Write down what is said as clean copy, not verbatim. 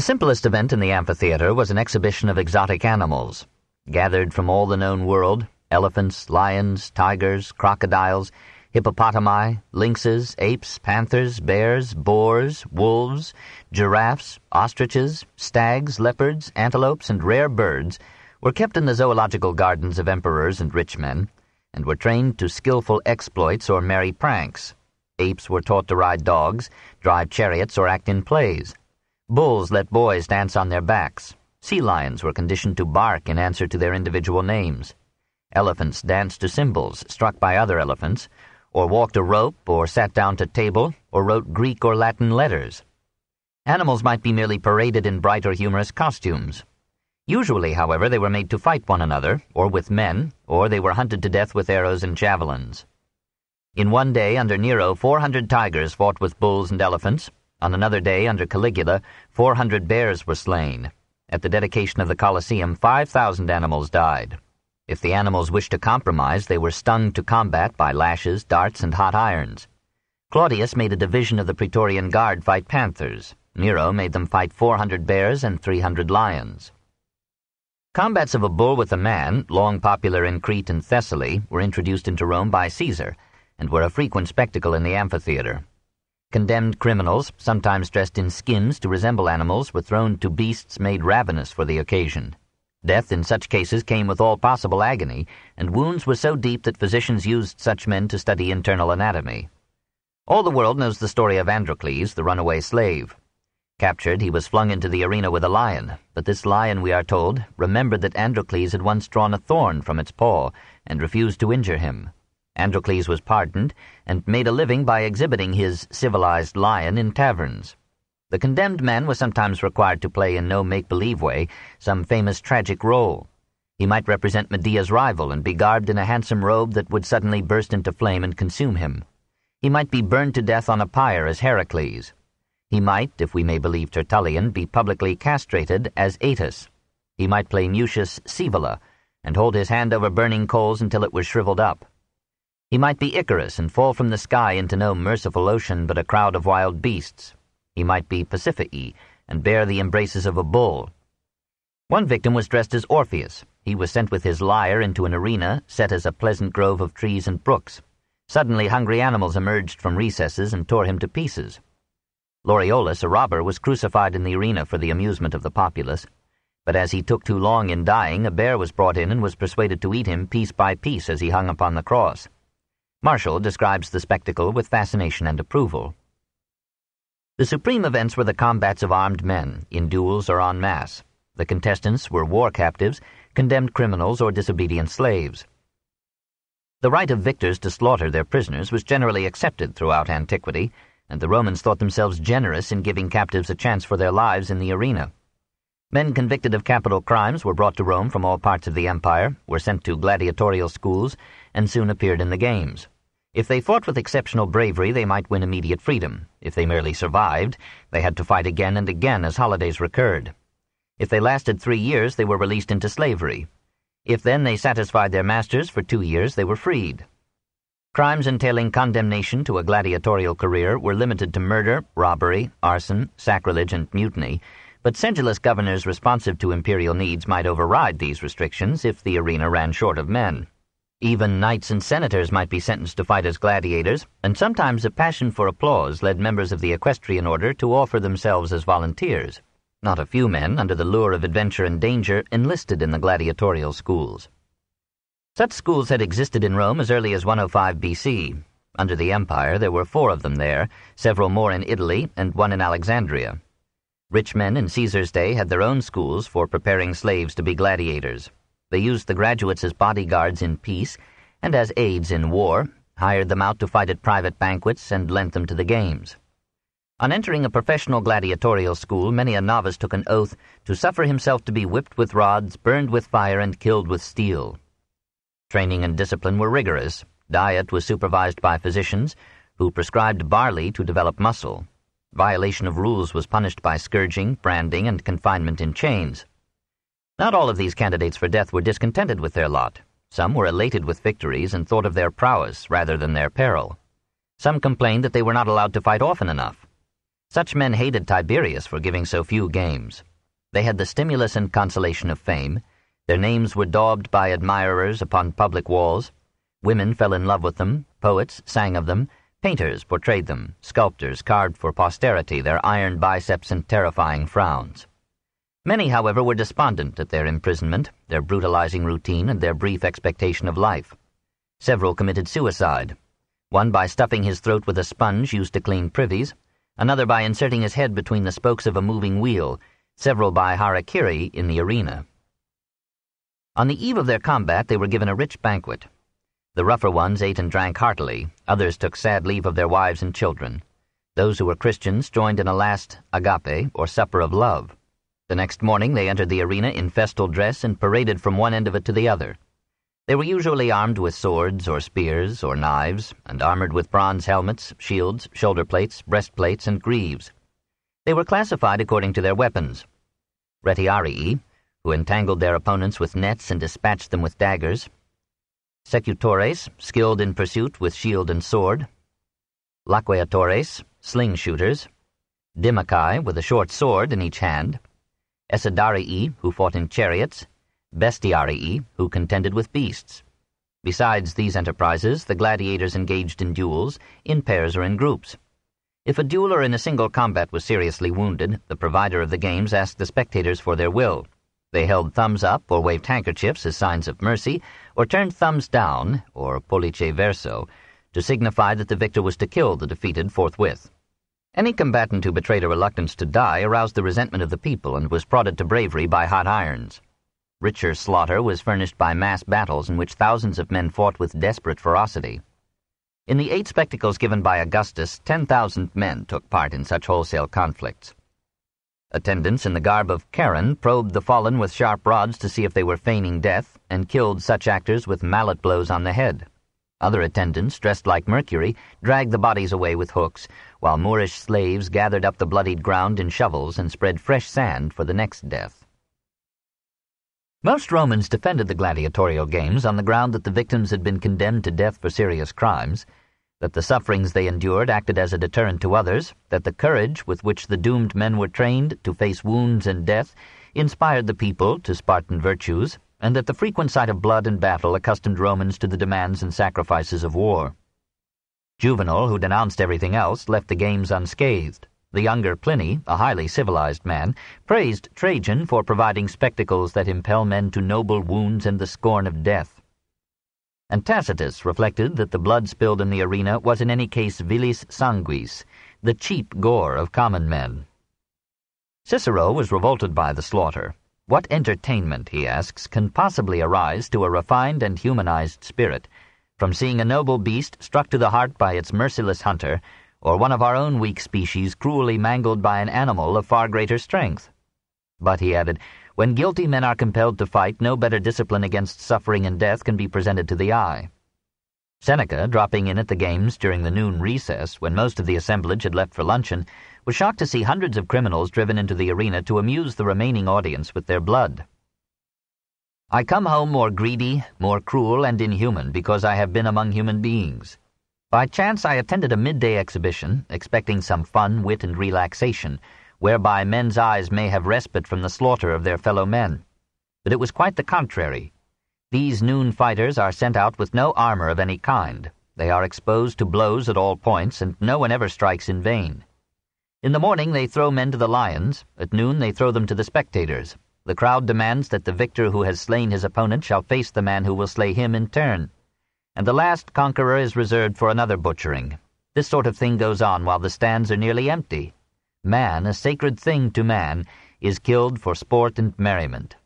The simplest event in the amphitheatre was an exhibition of exotic animals. Gathered from all the known world, elephants, lions, tigers, crocodiles, hippopotami, lynxes, apes, panthers, bears, boars, wolves, giraffes, ostriches, stags, leopards, antelopes, and rare birds were kept in the zoological gardens of emperors and rich men, and were trained to skillful exploits or merry pranks. Apes were taught to ride dogs, drive chariots, or act in plays. Bulls let boys dance on their backs. Sea lions were conditioned to bark in answer to their individual names. Elephants danced to cymbals struck by other elephants, or walked a rope, or sat down to table, or wrote Greek or Latin letters. Animals might be merely paraded in bright or humorous costumes. Usually, however, they were made to fight one another, or with men, or they were hunted to death with arrows and javelins. In one day under Nero, 400 tigers fought with bulls and elephants. On another day under Caligula, 400 bears were slain. At the dedication of the Colosseum, 5,000 animals died. If the animals wished to compromise, they were stung to combat by lashes, darts, and hot irons. Claudius made a division of the Praetorian Guard fight panthers. Nero made them fight 400 bears and 300 lions. Combats of a bull with a man, long popular in Crete and Thessaly, were introduced into Rome by Caesar, and were a frequent spectacle in the amphitheatre. Condemned criminals, sometimes dressed in skins to resemble animals, were thrown to beasts made ravenous for the occasion. Death in such cases came with all possible agony, and wounds were so deep that physicians used such men to study internal anatomy. All the world knows the story of Androcles, the runaway slave. Captured, he was flung into the arena with a lion, but this lion, we are told, remembered that Androcles had once drawn a thorn from its paw and refused to injure him. Androcles was pardoned and made a living by exhibiting his civilized lion in taverns. The condemned man was sometimes required to play in no make-believe way some famous tragic role. He might represent Medea's rival and be garbed in a handsome robe that would suddenly burst into flame and consume him. He might be burned to death on a pyre as Heracles. He might, if we may believe Tertullian, be publicly castrated as Atys. He might play Mucius Scaevola and hold his hand over burning coals until it was shriveled up. He might be Icarus and fall from the sky into no merciful ocean but a crowd of wild beasts. He might be Pasiphae and bear the embraces of a bull. One victim was dressed as Orpheus. He was sent with his lyre into an arena set as a pleasant grove of trees and brooks. Suddenly hungry animals emerged from recesses and tore him to pieces. Laureolus, a robber, was crucified in the arena for the amusement of the populace. But as he took too long in dying, a bear was brought in and was persuaded to eat him piece by piece as he hung upon the cross. Martial describes the spectacle with fascination and approval. The supreme events were the combats of armed men, in duels or en masse. The contestants were war captives, condemned criminals, or disobedient slaves. The right of victors to slaughter their prisoners was generally accepted throughout antiquity, and the Romans thought themselves generous in giving captives a chance for their lives in the arena. Men convicted of capital crimes were brought to Rome from all parts of the empire, were sent to gladiatorial schools, and soon appeared in the games. If they fought with exceptional bravery, they might win immediate freedom. If they merely survived, they had to fight again and again as holidays recurred. If they lasted 3 years, they were released into slavery. If then they satisfied their masters for 2 years, they were freed. Crimes entailing condemnation to a gladiatorial career were limited to murder, robbery, arson, sacrilege, and mutiny, but sedulous governors responsive to imperial needs might override these restrictions if the arena ran short of men. Even knights and senators might be sentenced to fight as gladiators, and sometimes a passion for applause led members of the equestrian order to offer themselves as volunteers. Not a few men, under the lure of adventure and danger, enlisted in the gladiatorial schools. Such schools had existed in Rome as early as 105 BC. Under the empire, there were 4 of them there, several more in Italy, and one in Alexandria. Rich men in Caesar's day had their own schools for preparing slaves to be gladiators. They used the graduates as bodyguards in peace and as aides in war, hired them out to fight at private banquets, and lent them to the games. On entering a professional gladiatorial school, many a novice took an oath to suffer himself to be whipped with rods, burned with fire, and killed with steel. Training and discipline were rigorous. Diet was supervised by physicians, who prescribed barley to develop muscle. Violation of rules was punished by scourging, branding, and confinement in chains. Not all of these candidates for death were discontented with their lot. Some were elated with victories and thought of their prowess rather than their peril. Some complained that they were not allowed to fight often enough. Such men hated Tiberius for giving so few games. They had the stimulus and consolation of fame. Their names were daubed by admirers upon public walls. Women fell in love with them, poets sang of them, painters portrayed them, sculptors carved for posterity their iron biceps and terrifying frowns. Many, however, were despondent at their imprisonment, their brutalizing routine, and their brief expectation of life. Several committed suicide, one by stuffing his throat with a sponge used to clean privies, another by inserting his head between the spokes of a moving wheel, several by harakiri in the arena. On the eve of their combat they were given a rich banquet. The rougher ones ate and drank heartily, others took sad leave of their wives and children. Those who were Christians joined in a last agape, or supper of love. The next morning they entered the arena in festal dress and paraded from one end of it to the other. They were usually armed with swords or spears or knives, and armored with bronze helmets, shields, shoulder plates, breastplates, and greaves. They were classified according to their weapons. Retiarii, who entangled their opponents with nets and dispatched them with daggers. Secutores, skilled in pursuit with shield and sword. Laqueatores, sling shooters. Dimachai, with a short sword in each hand. Esidarii, who fought in chariots. Bestiarii, who contended with beasts. Besides these enterprises, the gladiators engaged in duels, in pairs or in groups. If a dueler in a single combat was seriously wounded, the provider of the games asked the spectators for their will. They held thumbs up or waved handkerchiefs as signs of mercy, or turned thumbs down, or pollice verso, to signify that the victor was to kill the defeated forthwith. Any combatant who betrayed a reluctance to die aroused the resentment of the people and was prodded to bravery by hot irons. Richer slaughter was furnished by mass battles in which thousands of men fought with desperate ferocity. In the 8 spectacles given by Augustus, 10,000 men took part in such wholesale conflicts. Attendants in the garb of Charon probed the fallen with sharp rods to see if they were feigning death, and killed such actors with mallet blows on the head. Other attendants, dressed like Mercury, dragged the bodies away with hooks, while Moorish slaves gathered up the bloodied ground in shovels and spread fresh sand for the next death. Most Romans defended the gladiatorial games on the ground that the victims had been condemned to death for serious crimes, that the sufferings they endured acted as a deterrent to others, that the courage with which the doomed men were trained to face wounds and death inspired the people to Spartan virtues, and that the frequent sight of blood and battle accustomed Romans to the demands and sacrifices of war. Juvenal, who denounced everything else, left the games unscathed. The younger Pliny, a highly civilized man, praised Trajan for providing spectacles that impel men to noble wounds and the scorn of death. And Tacitus reflected that the blood spilled in the arena was in any case vilis sanguis, the cheap gore of common men. Cicero was revolted by the slaughter. What entertainment, he asks, can possibly arise to a refined and humanized spirit from seeing a noble beast struck to the heart by its merciless hunter, or one of our own weak species cruelly mangled by an animal of far greater strength? But, he added, when guilty men are compelled to fight, no better discipline against suffering and death can be presented to the eye. Seneca, dropping in at the games during the noon recess, when most of the assemblage had left for luncheon, was shocked to see hundreds of criminals driven into the arena to amuse the remaining audience with their blood. I come home more greedy, more cruel, and inhuman because I have been among human beings. By chance I attended a midday exhibition, expecting some fun, wit, and relaxation, whereby men's eyes may have respite from the slaughter of their fellow men. But it was quite the contrary. These noon fighters are sent out with no armor of any kind. They are exposed to blows at all points, and no one ever strikes in vain. In the morning they throw men to the lions, at noon they throw them to the spectators. The crowd demands that the victor who has slain his opponent shall face the man who will slay him in turn, and the last conqueror is reserved for another butchering. This sort of thing goes on while the stands are nearly empty. Man, a sacred thing to man, is killed for sport and merriment.